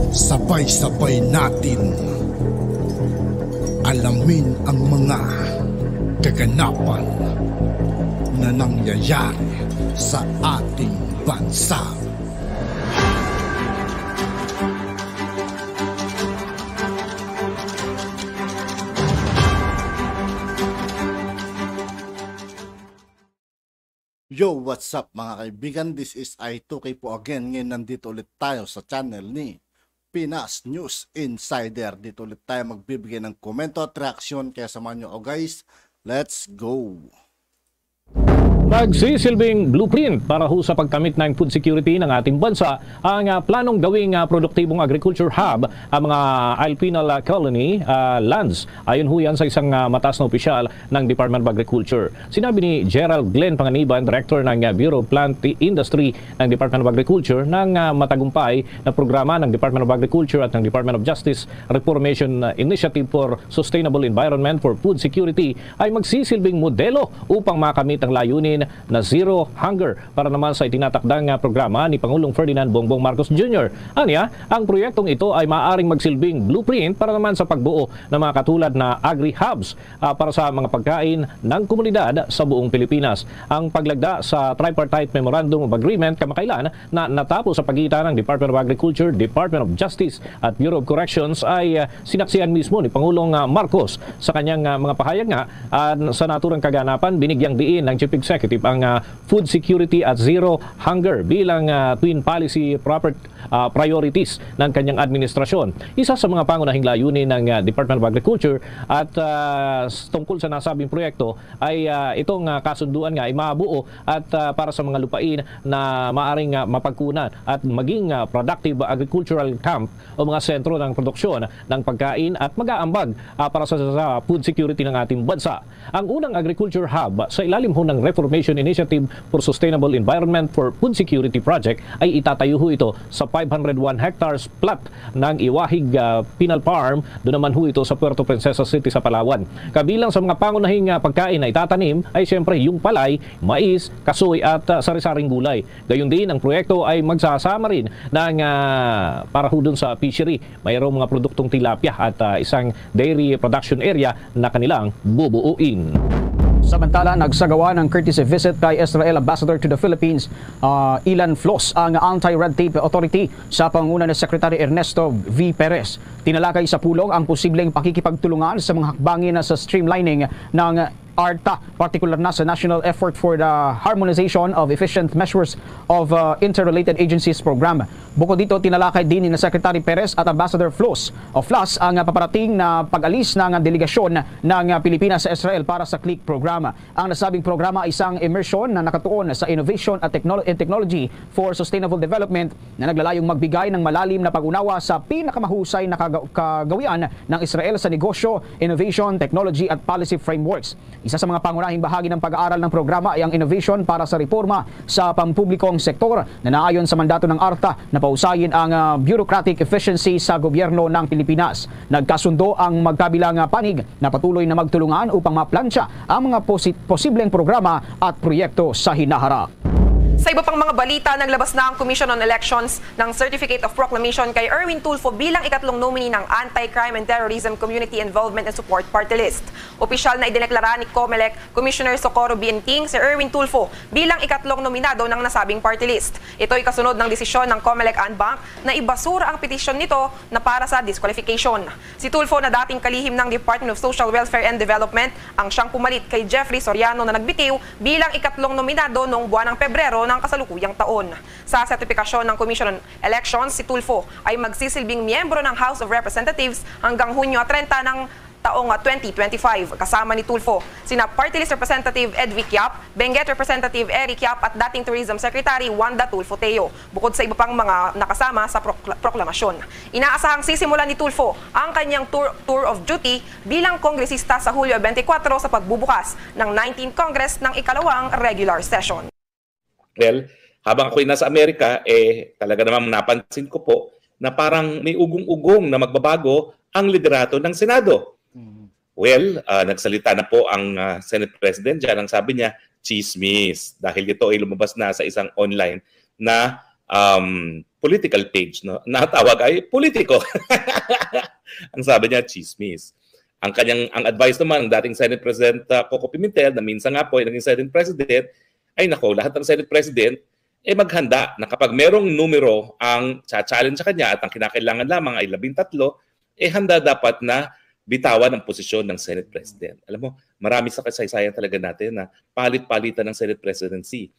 Sabay-sabay natin alamin ang mga kaganapan na nangyayari sa ating bansa. Yo, what's up mga kaibigan? This is I2K po again. Ngayon nandito ulit tayo sa channel ni Pinas News Insider. Dito ulit tayo magbibigay ng komento at reaksyon. Kaya samahan nyo ako guys. Let's go! Magsisilbing blueprint para ho sa pagkamit ng food security ng ating bansa ang planong gawing produktibong agriculture hub ang mga Alpinal Colony lands. Ayon ho yan sa isang mataas na opisyal ng Department of Agriculture. Sinabi ni Gerald Glenn Panganiban, Director ng Bureau of Plant Industry ng Department of Agriculture, ng matagumpay na programa ng Department of Agriculture at ng Department of Justice Reformation Initiative for Sustainable Environment for Food Security ay magsisilbing modelo upang makamit ang layunin na zero hunger para naman sa itinatakdang programa ni Pangulong Ferdinand Bongbong Marcos Jr. Anya, ang proyektong ito ay maaaring magsilbing blueprint para naman sa pagbuo ng mga katulad na agri-hubs para sa mga pagkain ng komunidad sa buong Pilipinas. Ang paglagda sa Tripartite Memorandum of Agreement kamakailan na natapos sa pagitan ng Department of Agriculture, Department of Justice at Bureau of Corrections ay sinaksihan mismo ni Pangulong Marcos. Sa kanyang mga pahayag nga sa naturang kaganapan, binigyang diin ng Chief Executive ang food security at zero hunger bilang twin policy priorities ng kanyang administrasyon. Isa sa mga pangunahing layunin ng Department of Agriculture at tungkol sa nasabing proyekto ay itong kasunduan nga ay mabuo at para sa mga lupain na maaring mapagkunan at maging productive agricultural camp o mga sentro ng produksyon ng pagkain at mag-aambag para sa food security ng ating bansa. Ang unang agriculture hub sa ilalim ho ng Reformation Initiative for Sustainable Environment for Food Security Project ay itatayo ho ito sa 501 hectares plot ng Iwahig Pinal Farm. Doon naman ho ito sa Puerto Princesa City sa Palawan. Kabilang sa mga pangunahing pagkain na itatanim ay siyempre yung palay, mais, kasoy at sari-saring gulay. Gayon din ang proyekto ay magsasama rin ng para ho dun sa fishery. Mayroong mga produktong tilapia at isang dairy production area na kanilang bubuuin. Samantala, nagsagawa ng courtesy visit kay Israel Ambassador to the Philippines, Ilan Flos, ang Anti-Red Tape Authority sa pangunguna ni Secretary Ernesto V. Perez. Tinalakay sa pulong ang posibleng pakikipagtulungan sa mga hakbangin sa streamlining ng ARTA, particular na sa National Effort for the Harmonization of Efficient Measures of Interrelated Agencies Program. Bukod dito, tinalakay din ni Secretary Perez at Ambassador Flos ang paparating na pag-alis ng delegasyon ng Pilipinas sa Israel para sa CLIC program. Ang nasabing programa ay isang immersion na nakatuon sa Innovation at Technology for Sustainable Development na naglalayong magbigay ng malalim na pag-unawa sa pinakamahusay na kagawian ng Israel sa negosyo, innovation, technology at policy frameworks. Isa sa mga pangunahing bahagi ng pag-aaral ng programa ay ang innovation para sa reforma sa pampublikong sektor na naayon sa mandato ng ARTA na pausayin ang bureaucratic efficiency sa gobyerno ng Pilipinas. Nagkasundo ang magkabilang panig na patuloy na magtulungan upang maplansya ang mga posibleng programa at proyekto sa hinaharap. Sa iba pang mga balita, naglabas na ang Commission on Elections ng Certificate of Proclamation kay Erwin Tulfo bilang ikatlong nominee ng Anti-Crime and Terrorism Community Involvement and Support Party List. Opisyal na idineklara ni COMELEC Commissioner Socorro Bienting si Erwin Tulfo bilang ikatlong nominado ng nasabing party list. Ito ay kasunod ng desisyon ng COMELEC and Bank na ibasura ang petisyon nito na para sa disqualification. Si Tulfo na dating kalihim ng Department of Social Welfare and Development ang siyang pumalit kay Jeffrey Soriano na nagbitiw bilang ikatlong nominado noong buwan ng Pebrero ng kasalukuyang taon. Sa sertipikasyon ng Commission on Elections, si Tulfo ay magsisilbing miyembro ng House of Representatives hanggang Hunyo 30 ng taong 2025. Kasama ni Tulfo sina Party List Representative Edvic Yap, Benguet Representative Eric Yap at dating Tourism Secretary Wanda Tulfo Teo, bukod sa iba pang mga nakasama sa proklamasyon. Inaasahang sisimulan ni Tulfo ang kanyang tour of duty bilang kongresista sa Hulyo 24 sa pagbubukas ng 19th Congress ng ikalawang regular session. Well, habang ako'y nasa Amerika, talaga namang napansin ko po na parang may ugong-ugong na magbabago ang liderato ng Senado. Well, nagsalita na po ang Senate President. Diyan ang sabi niya, chismis. Dahil ito ay lumabas na sa isang online na political page, no? Natawag ay politiko. Ang sabi niya, chismis. Ang advice naman ng dating Senate President Coco Pimentel, na minsan nga po ay naging Senate President, ay nako, lahat ng Senate President maghanda na kapag merong numero ang challenge sa kanya at ang kinakailangan lamang ay 13, handa dapat na bitawan ang posisyon ng Senate President. Alam mo, marami sa kasaysayan talaga natin na palit-palitan ng Senate Presidency.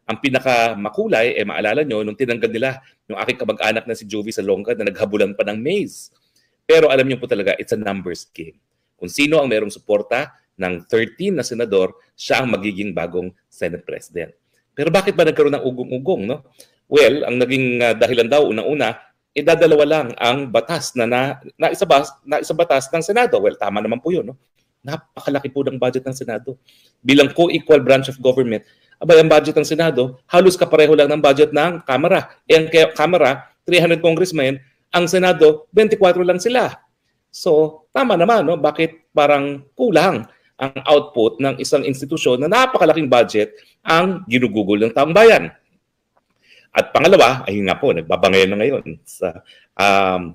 Ang pinakamakulay, maalala nyo, nung tinanggal nila yung aking kamag-anak na si Jovi Salonga na naghabulan pa ng maze. Pero alam nyo po talaga, it's a numbers game. Kung sino ang merong suporta ng 13 na senador, siya ang magiging bagong Senate President. Pero bakit ba nagkaroon ng ugong-ugong? No? Well, ang naging dahilan daw, unang-una, dadalawa lang ang batas na naisabatas ng Senado. Well, tama naman po yun. No? Napakalaki po ng budget ng Senado. Bilang co-equal branch of government, abay, ang budget ng Senado, halos kapareho lang ng budget ng Kamara. Ang Kamara, 300 congressmen, ang Senado, 24 lang sila. So, tama naman, no? Bakit parang kulang ang output ng isang institusyon na napakalaking budget ang ginugugol ng taong bayan? At pangalawa, ay nga po, nagbabangayan na ngayon sa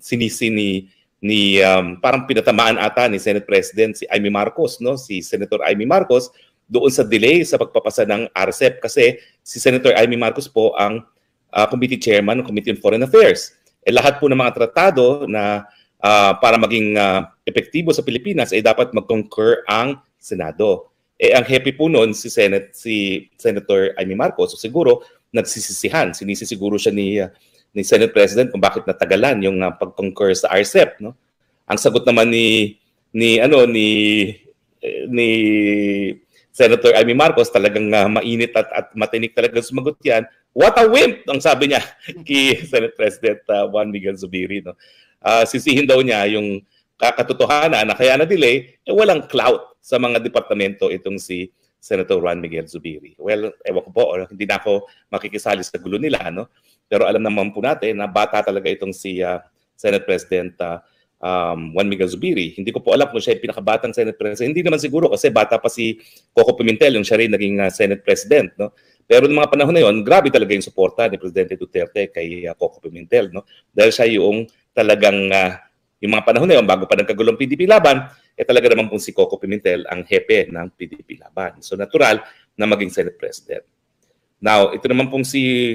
sinisi ni parang pinatamaan ata ni Senate President si Amy Marcos, no? Si Senator Amy Marcos, doon sa delay sa pagpapasa ng RCEP kasi si Senator Amy Marcos po ang committee chairman ng Committee on Foreign Affairs. Lahat po ng mga tratado na para maging epektibo sa Pilipinas ay dapat mag-concur ang Senado. Ang happy po noon si Senator Amy Marcos, so siguro nagsisisihan, sinisisiguro siya ni Senate President kung bakit natagalan yung pag-concur sa RCEP, no? Ang sagot naman ni Senator Amy Marcos, talagang mainit at matinik talaga sumagot yan. What a wimp! Ang sabi niya kay Senate President Juan Miguel Zubiri. No? Sisihin daw niya yung katotohanan na kaya na-delay, walang clout sa mga departamento itong si Senator Juan Miguel Zubiri. Well, ewan ko po, hindi na ako makikisali sa gulo nila. No? Pero alam naman po natin na bata talaga itong si Senate President Juan Miguel Zubiri. Hindi ko po alam kung siya yung pinakabatang Senate President. Hindi naman siguro kasi bata pa si Coco Pimentel, yung siya rin naging Senate President. No? Pero noong mga panahon na yun, grabe talaga yung suporta ni Presidente Duterte kay Coco Pimentel. No? Dahil siya yung talagang, yung mga panahon na yun, bago pa nagkagulong PDP laban, talaga naman pong si Coco Pimentel ang hepe ng PDP laban. So natural na maging Senate President. Now, ito naman pong si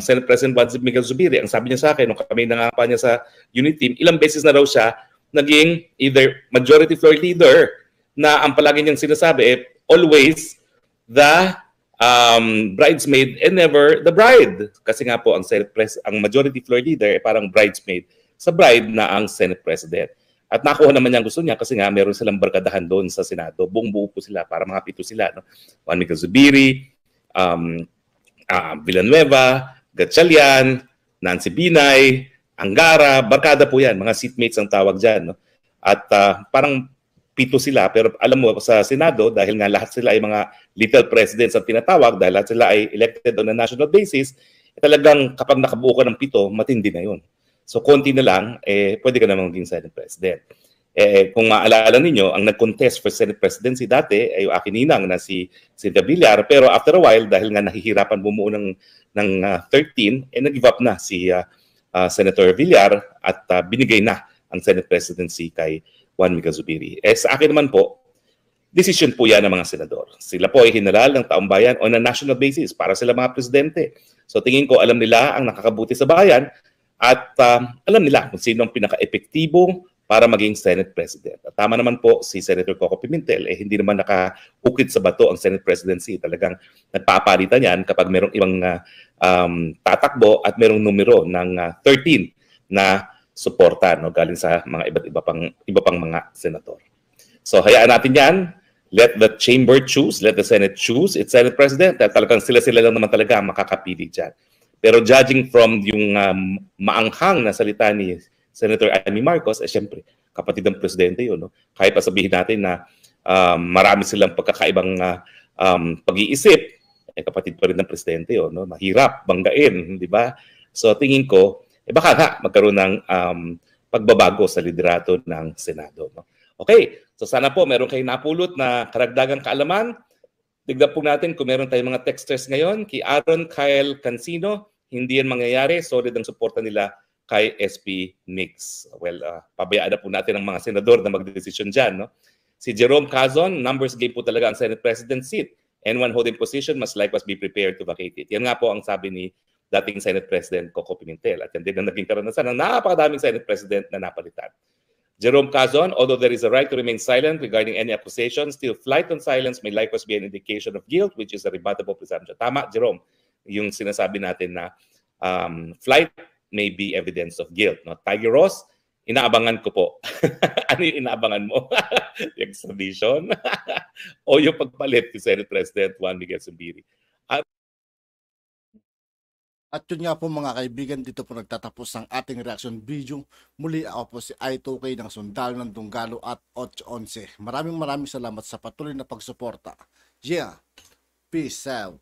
Senate President Juan Miguel Zubiri, ang sabi niya sa akin, nung kami nangapa niya sa unit team, ilang beses na raw siya naging either majority floor leader na ang palagi niyang sinasabi, always the bridesmaid and never the bride. Kasi nga po, ang majority floor leader parang bridesmaid sa bride na ang Senate President. At nakuha naman niya ang gusto niya kasi nga meron silang barkadahan doon sa Senado. Buong buo po sila, para mga 7 sila. No? Juan Miguel Zubiri, Villanueva, Gatchalian, Nancy Binay, Angara, barkada po yan. Mga seatmates ang tawag dyan. No? At parang 7 sila, pero alam mo sa Senado, dahil nga lahat sila ay mga little presidents ang tinatawag, dahil lahat sila ay elected on a national basis, talagang kapag nakabuo ka ng 7, matindi na yun. So konti na lang, pwede ka naman maging Senate President. Kung maalala ninyo, ang nag-contest for Senate Presidency dati ay yung akin ninang na si Cynthia Villar, pero after a while, dahil nga nahihirapan bumuo ng 13, nag-give up na si Senator Villar at binigay na ang Senate Presidency kay Juan Miguel Zubiri. Sa akin naman po, decision po yan ng mga senador. Sila po ay hinalal ng taong bayan on a national basis para sila mga presidente. So tingin ko alam nila ang nakakabuti sa bayan at alam nila kung sino ang pinaka-epektibo para maging Senate President. At tama naman po si Senator Coco Pimentel, hindi naman nakaukit sa bato ang Senate Presidency. Talagang nagpapalitan yan kapag merong ibang tatakbo at merong numero ng 13 na suporta, no, galing sa mga iba pang mga senador. So hayaan natin yan. Let the chamber choose, let the Senate choose its Senate President. At talagang sila lang naman talaga makakapili dyan. Pero judging from yung maanghang na salita ni Senator Amy Marcos, siyempre, kapatid ng presidente yun. No? Kahit pa sabihin natin na marami silang pagkakaibang pag-iisip, kapatid pa rin ng presidente yun. No? Mahirap banggain, di ba? So tingin ko, baka nga magkaroon ng pagbabago sa liderato ng Senado. No? Okay, so sana po meron kayong napulot na karagdagang kaalaman. Tignan po natin kung meron tayong mga texters ngayon. Kay Aaron Kyle Cancino, hindi yan mangyayari. Solid ang suporta nila kay SP Mix. Well, pabayaan na po natin ang mga senador na magdesisyon dyan. No? Si Jerome Cazon, numbers game po talaga ang Senate President seat. Anyone holding position must likewise be prepared to vacate it. Yan nga po ang sabi ni dating Senate President Coco Pimentel. At yan din ang naging karanasan ng napakadaming Senate President na napalitan. Jerome Cazon, although there is a right to remain silent regarding any accusation, still flight on silence may likewise be an indication of guilt, which is a rebuttable presumption. Tama, Jerome, yung sinasabi natin na flight may be evidence of guilt. No? Tiger Ross, inaabangan ko po. Ano yung inaabangan mo? Yung extradition? O yung pagpalit ni Senate President Juan Miguel Zubiri? At yun nga po mga kaibigan, dito po nagtatapos ang ating reaction video. Muli ako po si I2K ng Sundalo ng Dunggalo at 811. Maraming salamat sa patuloy na pagsuporta. Yeah, peace out.